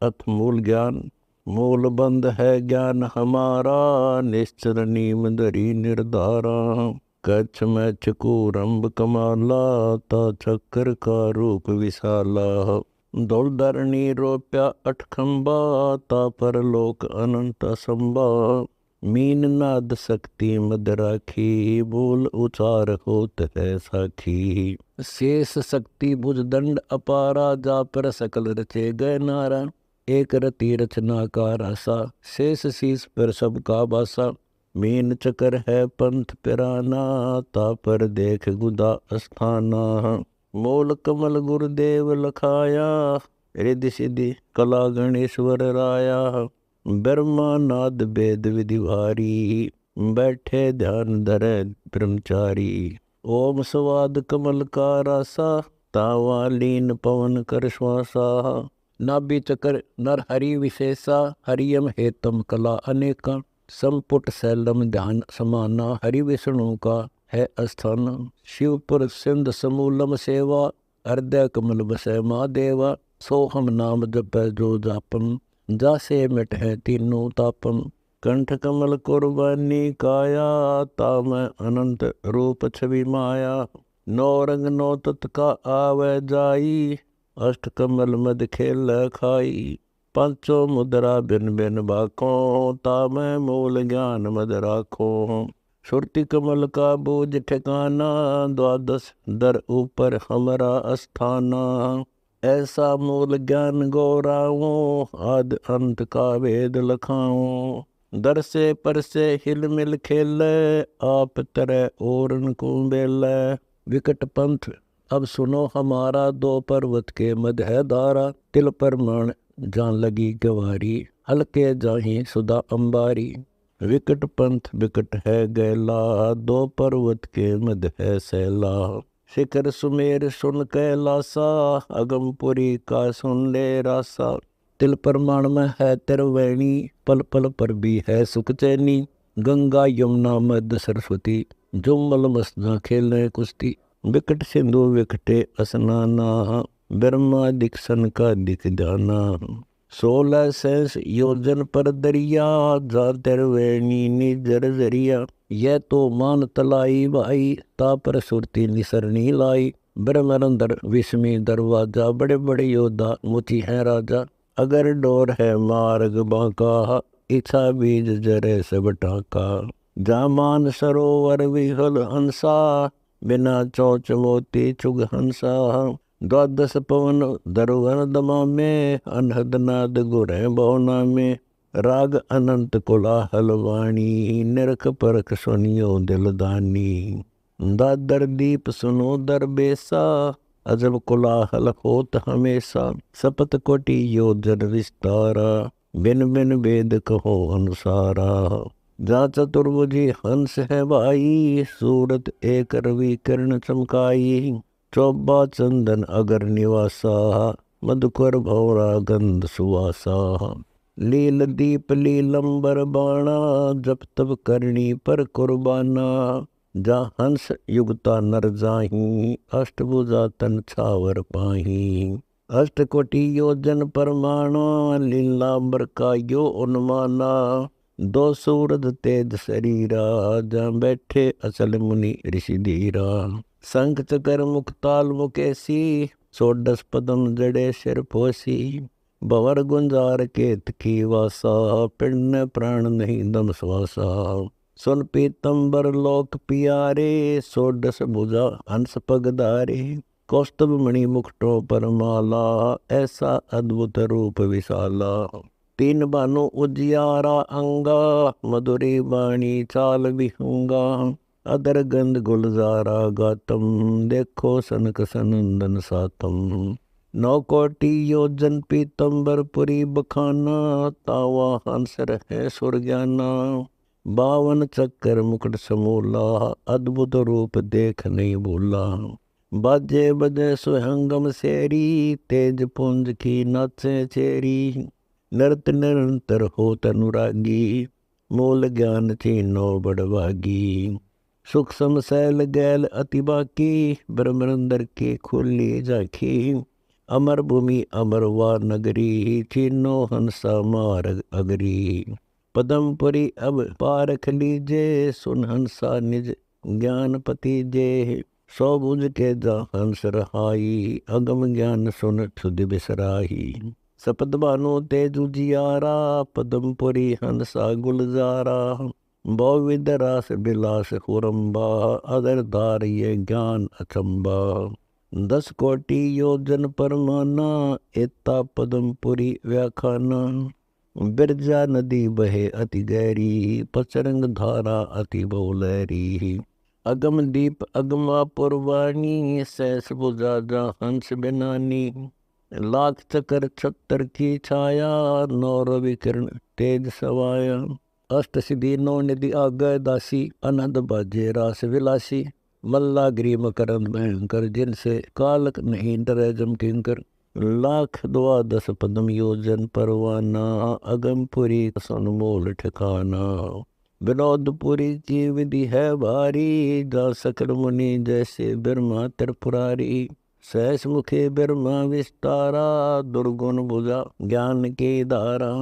अथ मूल ज्ञान। मूल बंध है ज्ञान हमारा, निश्चर नीम धरी निर्धारा। कच्छ मैछ कूरंब कमाला, ता चक्कर का रूप विशाला। दौड़ धरणी रोप्या अठखंबा, ता पर लोक अनंत असंबा। मीन नाद शक्ति मद राखी, मूल उचार होत है साखी। शेष शक्ति भुज दंड अपारा, जा पर सकल रचे गए नारा। एक रति रचना का रासा, शेष शीस पर सबका बासा। मीन चकर है पंथ पिराना, ता पर देख गुदा अस्थाना। मूल कमल गुरुदेव लखाया, रिद्धि सिद्धि कला गणेश्वर राया। ब्रह्मा नाद वेद विधि भारी, बैठे ध्यान धरे ब्रह्मचारी। ओम स्वाद कमल का रासा, तावा लीन पवन कर श्वासा। नाभि चक्र नर हरि विशेषा, हरियम हेतम कला अनेका। संपुट शैलम ध्यान समाना, हरि विष्णु का है अस्थान। शिवपुर सिंध समूलम सेवा, हृदय कमल बसै महादेवा। सोहम नाम जपै जो जापम, जासे मिट है तीनों तापम। कंठ कमल कुर्बानी काया, ताम अनंत रूप छवि माया। नौ रंग नौ तत् का आवे जाई, अष्ट कमल मद खेल खाई। पांचों मुद्रा बिन बिन बाको, ताम मूल ज्ञान मद राखो। सुरति कमल का बोझ ठिकाना, द्वादश दर ऊपर हमरा अस्थाना। ऐसा मूल ज्ञान गौराओ, आद अंत का वेद लखाओ। दर से पर से हिल मिल खेल, आप तरह ओरन को बेल। विकट पंथ अब सुनो हमारा, दो पर्वत के मध्य है धारा। तिल पर माण जान लगी गवारी, हल्के जाही सुधा अंबारी। विकट पंथ विकट है गैला, दो पर्वत के मध्य है सैला। शिखर सुमेर सुन कैलासा, अगमपुरी का सुन ले रासा। तिल परमाण में है तिरवैणी, पल पल पर भी है सुख चैनी। गंगा यमुना मध्य सरस्वती, जुम्मल मस्ना खेले कुश्ती। विकट सिंधु विकटे असनाना, ब्रह्मा दिक्सन का दिख जाना। 16 सहस योजन पर दरिया, जा तिरवैणी निजर जरिया। यह तो मान तलाई भाई, ता पर सुरती निसरनी लाई। ब्रह्मरंदर विस्मी दरवाजा, बड़े बड़े योद्धा मुची है राजा। अगर डोर है मार्ग बांका, इच्छा बीज जरे सब टाका। जामान सरोवर विहल हंसा, बिना चौच मोती चुग हंसा। द्वादश पवन दरुवन दमा में, अनहद नाद गुरे बहुना में। राग अनंत कोलाहल वाणी, निरख परख सुनियो दिलदानी। दादर दीप सुनो दरबेसा, अजब कोलाहल होत हमेशा। सपत कोटि योजन विस्तारा, बिन बिन वेद कहो अनुसारा। जा चतुर्भुजी हंस है भाई, सूरत एक रवि किरण चमकाई। चौबा चंदन अगर निवासा, मधुकर भौरा गंध सुवासा। लील दीप लीलंबर बाणा, जप तब करनी पर कुर्बाना। जा हंस युगता नर जाही, अष्टभुजा तन छावर पाही। अष्ट कोटि योजन परमाणा, लीलांबर का यो उन्माना। दो सूरज तेज शरीरा, जा बैठे अचल मुनि ऋषि धीरा। शंख चकर मुक्ताल मुकेशी, षोडश पदम जड़े सिर पोसी। भवर गुंजार केत की वासा, पिंड प्राण नहीं दम श्वासा। सुन पीतंबर लोक पियारे, षोडश भुजा हंस पगधारे। कौस्तुभ मणि मुकुटों पर माला, ऐसा अद्भुत रूप विशाला। तीन बानु उजियारा अंगा, मधुरी बाणी चाल विहंगा। अदर गंध गुलजारा गातम, देखो सनक सनंदन सातम। 9 कोटि योजन पीतंबर पुरी बखाना, तावा हंस रहे सुरज्ञाना। 52 चक्कर मुकुट समूला, अद्भुत रूप देख नहीं भूला। बाजे बजे सुहंगम सेरी, तेज पुंज की नाचे चेरी। नृत निरंतर हो तनुरागी, मूल ज्ञान चीनो बड़वागी। सूक्ष्म शैल गैल अति बाकी, ब्रह्मरंदर की खुली झाकी। अमर भूमि अमर वा नगरी, छीनो हंसा मार्ग अगरी। पदमपुरी अब पारख लीजे, सुन हंसा निज ज्ञानपति जे। सौ भुज के जा हंस रहाई, अगम ज्ञान सुन सुध बिसराही। सपद बानो तेज उजियारा, पदमपुरी हंसा गुलजारा। बहुविध रास बिलास खुरम्बा, अदर दार ये ज्ञान अचंबा। 10 कोटि योजन परमाना, एता पदमपुरी व्याखाना। बिरजा नदी बहे अति गहरी, पचरंग धारा अति बहुलहरी। अगम दीप अगमा पुरवानी, सहस बुझा जा हंस बिनानी। लाख चकर छत्तर की छाया, नौ रवि किरण तेज सवाया। अष्ट सिद्धि नौ निधि आगय दासी, अनंद बाजे रास विलासी। मल्ला ग्रीम करन भयंकर, जिनसे कालक नहीं डरे जम किंकर। लाख द्वादश पदम योजन परवाना, अगमपुरी सनमोल ठिकाना। विनोदपुरी की विधि है भारी, जा सकल मुनि जैसे ब्रह्मा त्रिपुरारी। सहस मुखे ब्रह्मा विस्तारा, दुर्गुण भुजा ज्ञान के धारा।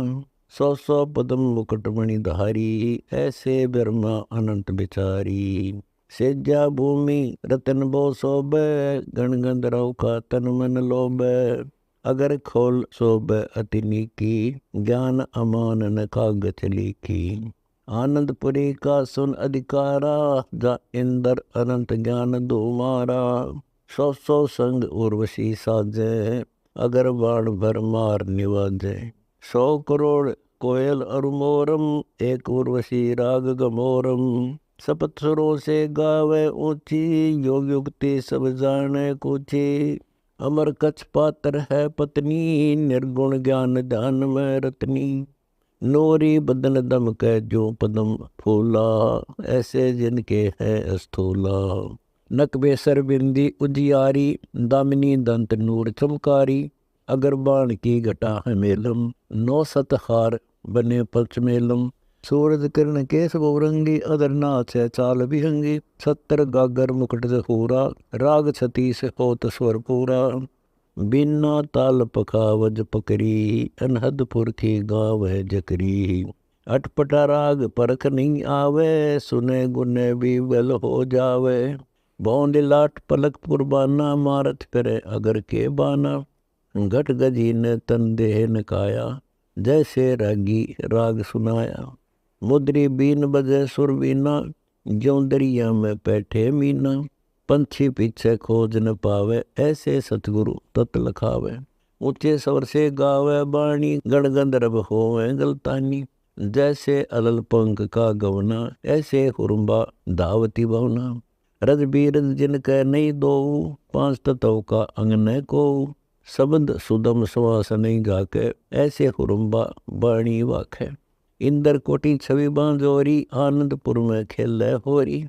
100 पदम मुकुट मणिधारी, ऐसे ब्रह्मा अनंत बिचारी। सेजा भूमि रतन बो शोभे, गण गंधर्व का तन मन लोभे। अगर खोल शोभे अति नीकी, ज्ञान अमान न कागज लिखी। आनंदपुरी का सुन अधिकारा, जा इंद्र अनंत ज्ञान दुमारा। 100 संग उर्वशी साजे, अगर बाण भर मार निवाजे। 100 करोड़ कोयल अरुमोरम, एक उर्वशी राग गमोरम। सपत सुरों से गावे ऊंची, योग युक्ति सब जाने कुची। अमर कछ पात्र है पत्नी, निर्गुण ज्ञान ध्यान में रत्नी। नोरी बदन दम के जो पदम फूला, ऐसे जिनके है स्थूला। नक बेसर बिंदी उजियारी, दामिनी दंत नूर चमकारी। अगर बाण की घटा है मेलम, 9 सत हार बने पचमेलम। सूरज किरण केश बहुरंगी, अदर नाच है चाल विहंगी। 70 गागर मुकुट जहूरा, राग 36 होत स्वर पूरा। बिना ताल पखावज पकरी, अनहद पुरखी गाव है जकरी। अटपटा राग परख नहीं आवे, सुने गुने भी बल हो जावे। बौंद लाट पलक पुरबाना, मारत करे अगर के बाना। घट गजी ने तन देह नकाया, जैसे रागी राग सुनाया। मुद्री बीन बजे सुर बीना, ज्यों दरिया में बैठे मीना। पंछी पीछे खोज न पावे, ऐसे सतगुरु तत लखावे। ऊंचे स्वर से गावे बाणी, गण गंधर्व होवे गलतानी। जैसे अलल पंख का गवना, ऐसे हुरम्बा धावती भवना। रज बीरज जिनके नहीं दो, 5 तत्व का अंग न को। शब्द सुदम श्वास नहीं गाके, ऐसे हुरम्बा बाणी वाखे। इंद्र कोटि छवि बांजोरी, आनंदपुर में खेले होरी।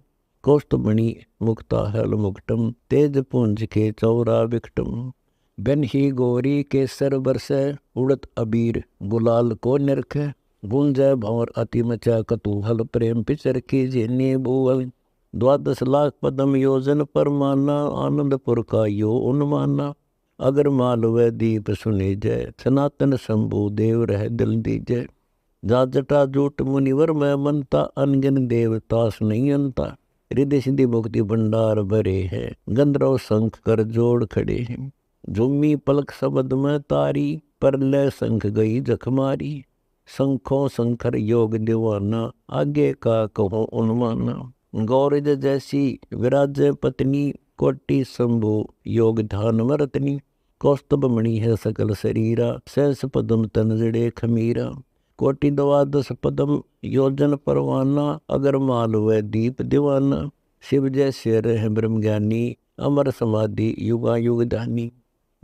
कौस्तुभमणि मुक्ता हल मुकुटम, तेज पुंज के चौरा विकटम। बन ही गोरी के सर बरसे, उड़त अबीर गुलाल को निरखे। गुंजय भंवर अति मचा कतूहल, प्रेम पिचर की जिन्नी भूवल। 12 लाख पदम योजन परमाना, आनंदपुर का यो उन्माना। अगर मालवे दीप सुने जय, सनातन शंभु देव रह दिल दीजय। जा जटा जूट मुनिवर में मनता, अनगिन देवतास नहीं अंता। हृदय सिद्धि मुक्ति भंडार भरे है, गंधर्व शंख कर जोड़ खड़े हैं। झुम्मी पलक शब्द में तारी, पर लय शंख गई जखमारी। शंखों शंकर योग दीवाना, आगे का कहो उन्माना। गौरज जैसी विराजय पत्नी, कोटि शंभु योग ध्यान में रतनी। कौस्तुभ मणि है सकल शरीरा, सहस पदम तन जड़े खमीरा। कोटि 12 पदम योजन परवाना, अगर मालवे दीप दीवाना। शिव जैसे रहे ब्रह्म ज्ञानी, अमर समाधि युगा युग धानी।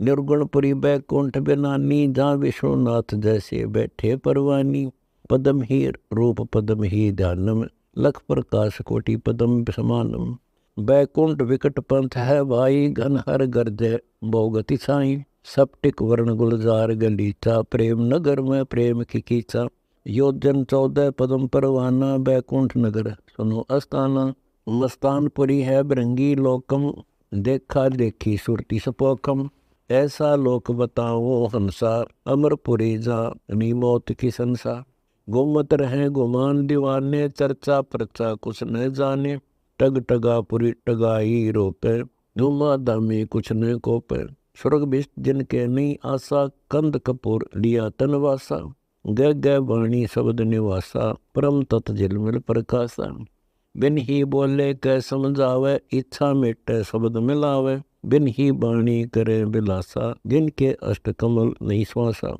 निर्गुणपुरी बैकुंठ बिनानी, जहाँ विष्णुनाथ जैसे बैठे परवानी। पदम ही रूप पदम ही ध्यानम, लख प्रकाश कोटि पदम समानम। बैकुंठ विकट पंथ है भाई, घन हर गर्जय बहुगति साई। सप्टिक वर्ण गुलजार गलीचा, प्रेम नगर में प्रेम की कीचा। योजन 14 पदम परवाना, बैकुंठ नगर सुनो अस्ताना। मस्तानपुरी है भृंगी लोकम, देखा देखी सुरति सपोकम। ऐसा लोक बताओ हंसा, अमरपुरी जा नी मौत की संसा। गुमत रहे गुमान दीवाने, चर्चा प्रचा कुछ न जाने। टग टगापुरी टगाई रोपे, धूमा धामी कुछ न कोपे। स्वर्ग बिष्ट जिनके नहीं आशा, कंद कपूर लिया तनवासा। गह गह वाणी शब्द निवासा, परम तत् झिलमिल प्रकाशा। बिन ही बोले कै समझावे, इच्छा मिटे शब्द मिलावे। बिन ही वाणी करे बिलासा, जिनके अष्ट कमल नहीं श्वासा।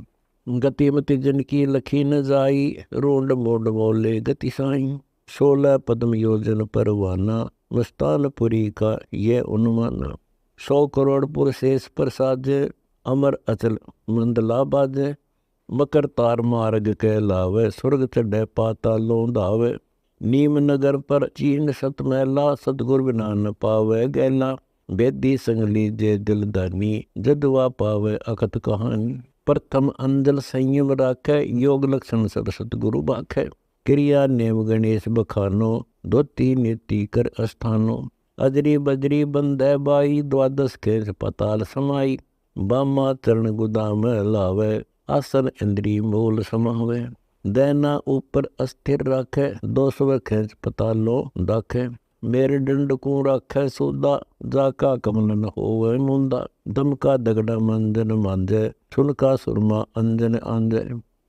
गतिमति जिनकी लखी न जाई, रोंड मोड बोले गति साई। 16 पद्म योजन परवाना, मस्तानपुरी का ये उन्माना। 100 करोड़ पुर शेष प्रसादे, अमर अचल मंदला बाजे। मकर तार मार्ग के लावे, स्वर्ग चढ़े पातालों धावे। नीम नगर पर चीन सत मैला, सतगुर बिना न पावे गैला। बेदी संग लीजे दिलदानी, जदवा पावे अकत कहानी। प्रथम अंजल संयम राखे, योग लक्षण सब सतगुरु बाखे। क्रिया नेम गणेश बखानो, धोती नीति कर अस्थानो। अजरी बजरी बंधे बाई, द्वादश खेस पताल समाई। बामा चरण गुदाम लावे, आसन इंद्री मूल समावे। दैना ऊपर अस्थिर राखे, 200 खेच पतालो दाखे। मेरे डंड को राखे सूदा, जाका कमलन होवे मुंदा। दमका दगड़ा मंजन मांजे, सुनका सुरमा अंजन आंजे।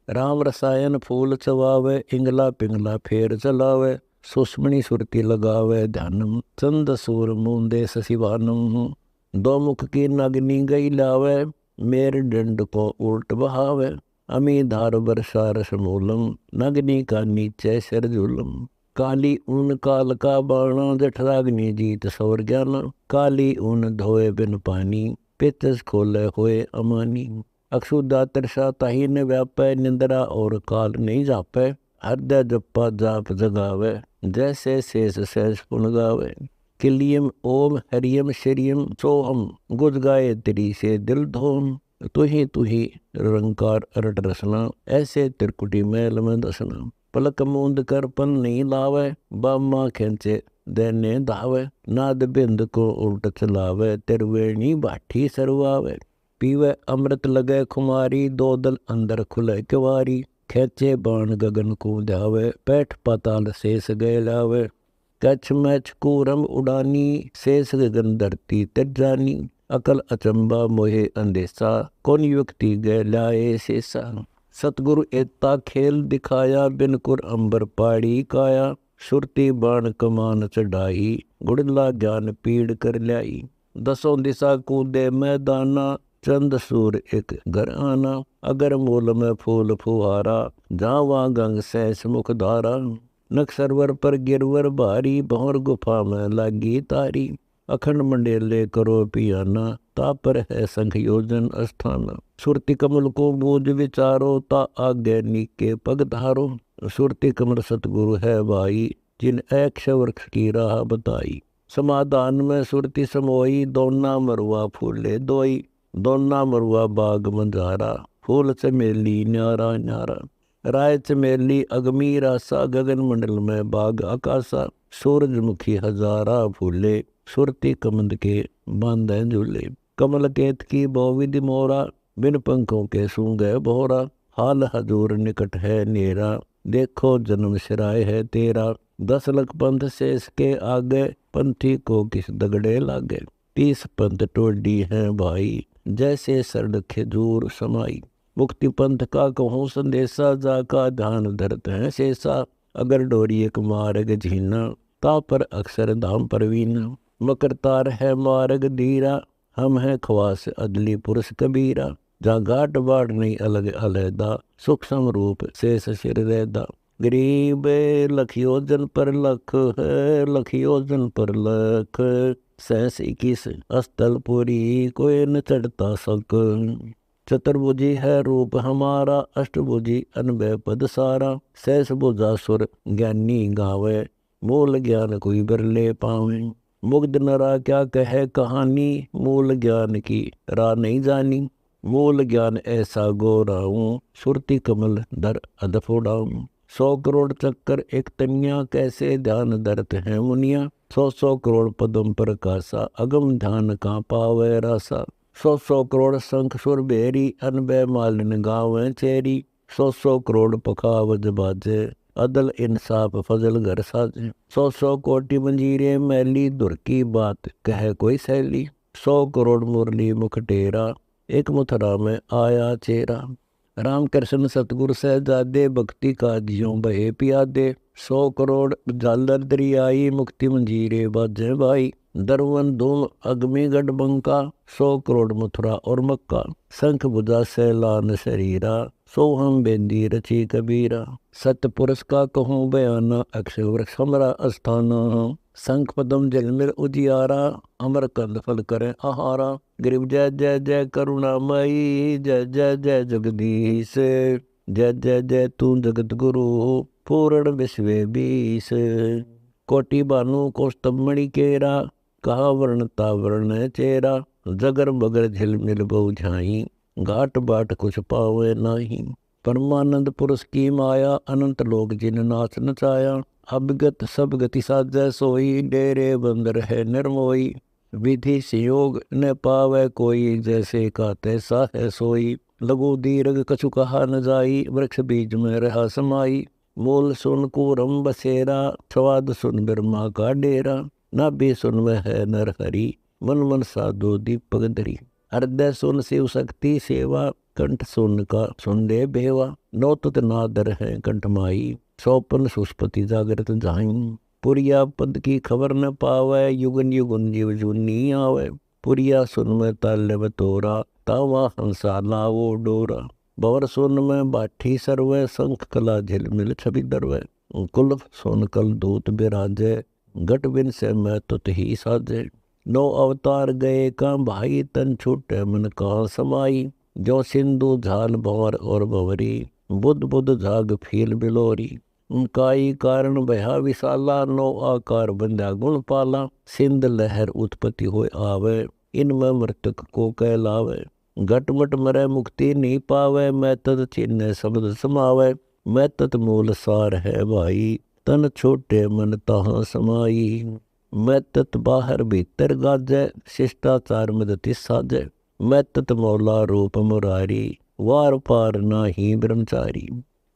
राम रसायन फूल चवावे, इंगला पिंगला फेर चलावे। सुष्मणि सुरती लगावे ध्यानम, चंद सूर मूंदे सशिवानम। दो मुख की नगनी गई लावे, मेरे डंड को उल्ट बहावे। अमी धार बरसा रस मूलम, नगनी का नीचे सिर झूलम। काली ऊन काल का बाणा, जठराग्नि जीत सौर ज्ञाना। काली ऊन धोए बिन पानी, पेचस खोले होए अमानी। अक्षुदा तरसा ताही न व्यापै, निंद्रा और काल नहीं जापै। हृदय जप्पा जाप जगावे, जैसे शेष सहज पुन गावे। किलियम ओम हरियम श्रियम सोहम, गुज गाये तेरी से दिल धोम। तुही तुही रंकार अरट रसना, ऐसे त्रिकुटी मैल में दसना। पलक मूंद कर पन नहीं लावे, बामा खेचे देने धावे। नाद बिंद को उल्ट चलावे, तिरवेणी बाठी सरवावे। पीवे अमृत लगे खुमारी, दो दल अंदर खुले किवारी। खेचे बाण गगन को ध्यावे, पैठ पाताल शेष गए लावे। कछ मैछ कूरम उड़ानी, शेष गगन धरती तिजानी। अकल अचंबा मोहे अंदेशा, कौन युक्ति गए लाए शेषा। सतगुरु एता खेल दिखाया, बिनकुर अंबर पाड़ी काया। सुरती बाण कमान चढ़ाई, गुड़ला ज्ञान पीड़ कर ल्याई। दसों दिशा कूदे मैदाना, चंद सूर एक घर आना। अगर मूल में फूल फुहारा, जावा गंग सहस मुख धारा। नक सरवर पर गिरवर भारी, भौर गुफा में लागी तारी। अखंड मंडेले करो पियाना, तापर है संख योजन अस्थाना। सुरति कमल को बूझ विचारो, ता आगे नीके पग धारो। सुरति कमल सतगुरु है भाई, जिन ऐक्ष वृक्ष की राह बताई। समाधान में सुरति समोई, दोना मरुआ फूले दोई। दोना मरुआ बाग मंजारा, फूल चमेली न्यारा न्यारा। राय चमेली अगमी रासा, गगन मंडल में बाग आकाशा। सूरजमुखी हजारा फूले, सुरती कमंद के बांधे झूले। कमल केत की बहुविधि मोरा, बिन पंखों के सूंगे बोहरा। हाल हजूर निकट है नेरा, देखो जन्म सिराय है तेरा। 10 लख पंथ शेष के आगे, पंथी को किस दगड़े लागे। 30 पंथ टोडी है भाई, जैसे सरड खजूर समाई। मुक्ति पंथ का कहूँ संदेशा, जाका ध्यान धरत है शेषा। अगर डोरी एक मार्ग झीना, ता पर अक्षर धाम परवीना। मकर तार है मार्ग धीरा, हम है ख्वास अदली पुरुष कबीरा। जहाँ घाट बाढ़ नहीं अलग अलहदा, सूक्ष्म रूप शेष सिर रहदा। गरीब लख योजन पर लख है, लख योजन पर लख। 21 अस्तलपुरी, कोई न चढ़ता सक। चतुर्भुजी है रूप हमारा, अष्टभुजी अनबे पद सारा। सहस भुजा सुर ज्ञानी गावे, मूल ज्ञान कोई बिरले पावे। मुग्ध नरा क्या कहे कहानी, मूल ज्ञान की राह नहीं जानी। मूल ज्ञान ऐसा गोराऊं, सुरती कमल दर अदफ उड़ाऊं। 100 करोड़ चक्कर एक तनिया, कैसे ध्यान धरत है मुनिया। 100 करोड़ पदम प्रकाशा, अगम ध्यान का पावे रासा। 100 करोड़ शंख सुर बेरी, अनबे मालिन गाँव चेरी। 100 करोड़ पखावज बाजे, अदल इंसाफ फजल घर साजे। 100 कोटि मंजीरे मैली, दुर की बात कह कोई सैली। 100 करोड़ मुरली मुख टेरा, एक मुथरा में आया चेरा। राम कृष्ण सतगुर सहजादे, भक्ति का जियों बहे पियादे। 100 करोड़ जालर दरियाई, मुक्ति मंजीरे बाजे बाई। दरवन धूम अग्नि गढ़ बंका, 100 करोड़ मथुरा और मक्का। शंख बुझा सैलान शरीरा, सोहम बेंदी रची कबीरा। सतपुरुष का कहूँ बयाना, अक्षय वृक्ष हमरा अस्थाना। शंख पदम जलमिल उजियारा, अमर कंद फल करें आहारा। गरीब जय जय जय करुणामयी, जय जय जय जगदीश। जय जय जय तू जगत गुरु, पूर्ण विश्व बीस। कोटि बानु कौस्तभ मणि केरा, कहा वर्ण तावर्ण चेरा। जगर बगर झिलमिल बहु झाई, घाट बाट कुछ पावे नाही। परमानंद पुरुष की माया, अनंत लोक जिन नाच नचाया। अभिगत सब गति साजै सोई, डेरे बंदर है निर्मोई। विधि संयोग न पावै कोई, जैसे का तैसा है सोई। लघु दीर्घ कछु कहा न जाई, वृक्ष बीज में रहा समाई। मूल सुन कूरम बसेरा, स्वाद सुन ब्रह्मा का डेरा। नाभि सुन वह है नर हरि, मन मन साधु दीपक धरी। हृदय सुन शिव शक्ति सेवा, कंठ सुन का सुन दे बेवा। नौ तुत नादर है कंठ माई, सौपन सुष्पति जागृत जाई। पुरिया पद की खबर न पावै, युगन युगन जीव जूनी आवे। पुरिया सुन में ताल्य बतोरा, तावा हंसा लावो डोरा। बवर सुन में बाठी सर्वै, शंख कला झिलमिल छवि दरवै। कुल सुन कल दूत बिराजे, घट बिन से मैं तुत ही साजे। 9 अवतार गए का भाई, तन छूटे मन कहाँ समाई। जो सिंधु झाल भंवर और भंवरी, बुध बुध झाग फील बिलोरी। काई कारण बहा विशाला, 9 आकार बंदा गुण पाला। सिंध लहर उत्पत्ति होय आवे, इनमें मृतक को कहलावे। घटमट मरे मुक्ति नहीं पावे, मैं तद चिन्ह शब्द समावे। मैं तत् मूल सार है भाई, तन छोटे मन तहाँ समाई। मैं तत् बाहर भीतर गाजै, शिष्टाचार मदति साजै। मैं तत् मौला रूप मुरारी, वार पार नाही ब्रह्मचारी।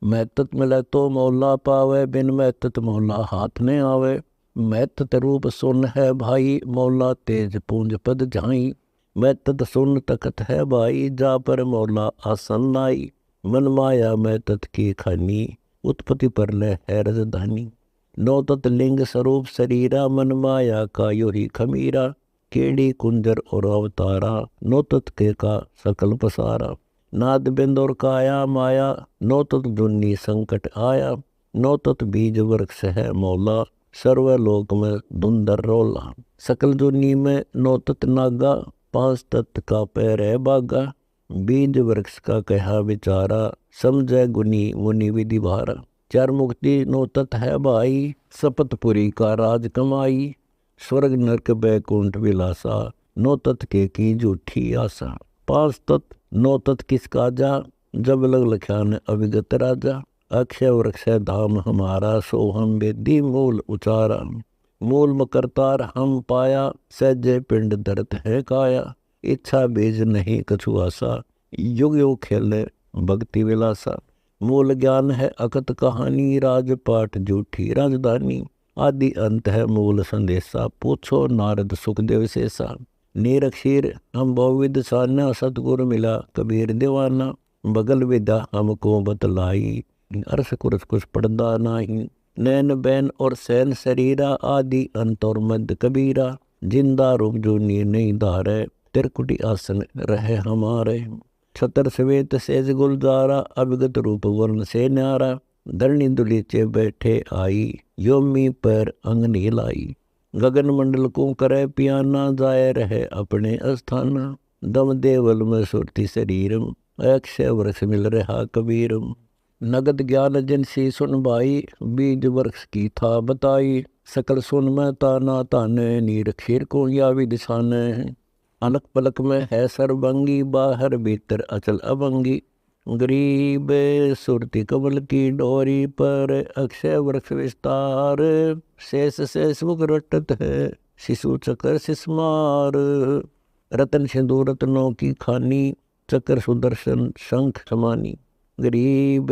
मैं तत् मिले तो मौला पावे, बिन मैं तत् मौला हाथ ने आवे। मैं तत् रूप सुन है भाई, मौला तेज पूंज पद झाई। मैं तत् सुन तकत है भाई, जा पर मौला आसन लाई। मन माया मैं तत् की खानी, उत्पत्ति पर ले है राजधानी। 9 तत् लिंग स्वरूप शरीरा, मन माया का यो ही खमीरा। केड़ी कुंजर और अवतारा, 9 तत् के का सकल पसारा। नाद बिंद और काया माया, 9 तत् दुन्नी संकट आया। 9 तत् बीज वृक्ष है मौला, सर्वलोक में धुंधर रोला। सकल दुन्नी में 9 तत् नागा, 5 तत्व का पैर है बागा। बीज वृक्ष का कहा विचारा, समझे गुनी मुनि विधि भारा। 4 मुक्ति 9 तत्व है भाई, सपतपुरी का राज कमाई। स्वर्ग नरक बैकुंठ विलासा, 9 तत्व के की झूठी आशा। 5 तत्व 9 तत्व किस काजा, जब लग लख्यान अविगत राजा। अक्षय वृक्ष धाम हमारा, सो हम वेदी मूल उचारा। मूल मकरतार हम पाया, सहजे पिंड धरत है काया। इच्छा बीज नहीं कछु आशा, युग युग खेले भक्ति विलासा। मूल ज्ञान है अकत कहानी, राजपाट झूठी राजधानी। आदि अंत है मूल संदेशा, पूछो नारद सुखदेव शेषा। नीरक्षीर हम बहुविध सान्या, सतगुरु मिला कबीर दीवाना। बगल विद्या हमको बतलाई, अर्श कुरस कुछ पड़दा नाही। नैन बैन और सैन शरीरा, आदि अंत और मध्य कबीरा। जिंदा रूप जूनी नहीं धारे, त्रिकुटी आसन रहे हमारे। छतर सवेत सेज गुलजारा, अभिगत रूप वर्ण से न्यारा। धरणी दुलीचे बैठे आई, योमी पर अंग नीलाई। गगन मंडल को करे पियाना, जाए रहे अपने अस्थाना। दम देवल में सुरती शरीरम, अक्षय वृक्ष मिल रहा कबीरम। नगद ज्ञान जिनसी सुन भाई, बीज वृक्ष की था बताई। सकल सुन में ताना ताने, नीर खीर को या विदिशाने। अलक पलक में है सर्वंगी, बाहर भीतर अचल अभंगी। गरीब सुरती कमल की डोरी पर, अक्षय वृक्ष विस्तार। शेष शेष मुख रटत है, शिशु चक्र शिशमार। रतन सिंदूर रत्नों की खानी, चक्र सुदर्शन शंख समानी। गरीब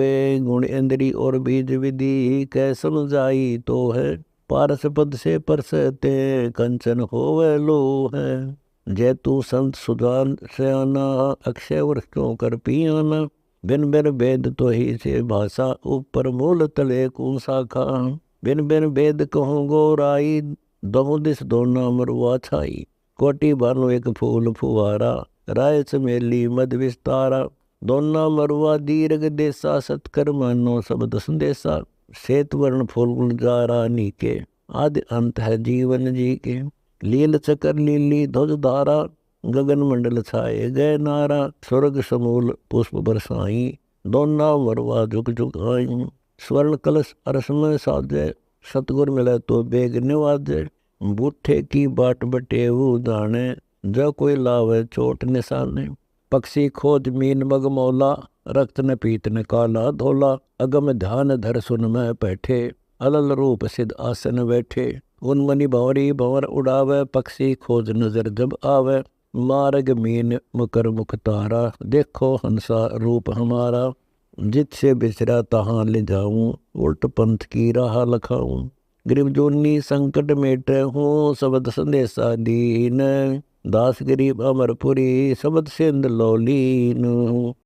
गुण इंद्री और बीज विधि, कै समझाई तो है। पारस पद से परसते, कंचन होवे लो है। जैतु संत सुजान सयाना, अक्षय वृक्षों कर पियाना। बिन बिन वेद तो ही से भाषा, ऊपर मूल तले कौन शाखा। बिन बिन वेद कहूँ गोराई, दो दिस दो नाम रुआ छाई। कोटि भानु एक फूल फुवारा, राय चमेली मद विस्तारा। दोना मरुआ दीर्घ देसा, सतकर मानो शब्द संदेशा। श्वेत वर्ण फूल गुलजारा नीके, आदि अंत है जीवन जी के। लील चकर लीली ध्वज धारा, गगन मंडल छाए गए नारा। स्वर्ग समूल पुष्प बरसाई, दोना मरुआ झुक झुक आई। स्वर्ण कलश अरस में साजे, सतगुर मिले तो बेग निवाजे। बूठे की बाट बटेऊ जाने, जो कोई लावे चोट निशाने। पक्षी खोज मीन मग मौला, रक्त न पीत न काला धोला। अगम ध्यान धर सुन में बैठे, अलल रूप सिद्ध आसन बैठे। उन्मनि भंवरी भंवर उड़ावे, पक्षी खोज नजर जब आवे। मार्ग मीन मुकर मुख तारा, देखो हंसा रूप हमारा। जिससे बिसरा तहाँ ले जाऊं, उल्ट पंथ की राह लखाऊं। गरीब जोनी संकट मेटे हूँ, शब्द संदेशा दीन। दास गरीब अमरपुरी, शब्द सिंध लौलीन।